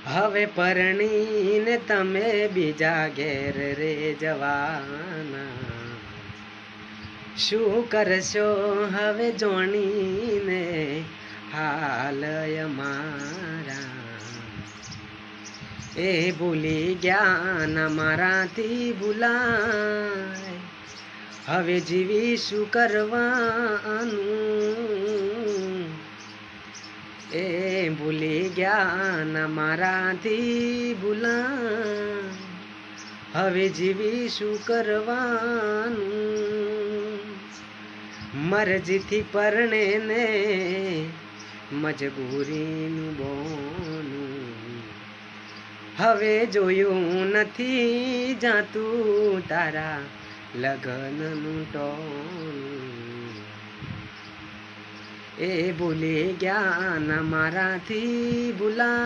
હવે પરણીને તમે બીજા ઘેર રે જવાના, શું કરશો હવે જોણીને હાલ અમારા? એ ભૂલી ગયા ના મારાથી ભૂલાય, હવે જીવી શું કરવાનું? એ ભૂલી ગયા ના મારાથી ભૂલાય, હવે જીવી શું કરવાનું? મરજીથી પરણે ને મજબૂરીનું બોનું, હવે જોયું નથી જાતું તારા લગ્નનું ટોનું. એ ભૂલી ગયા ના મારાથી ભૂલા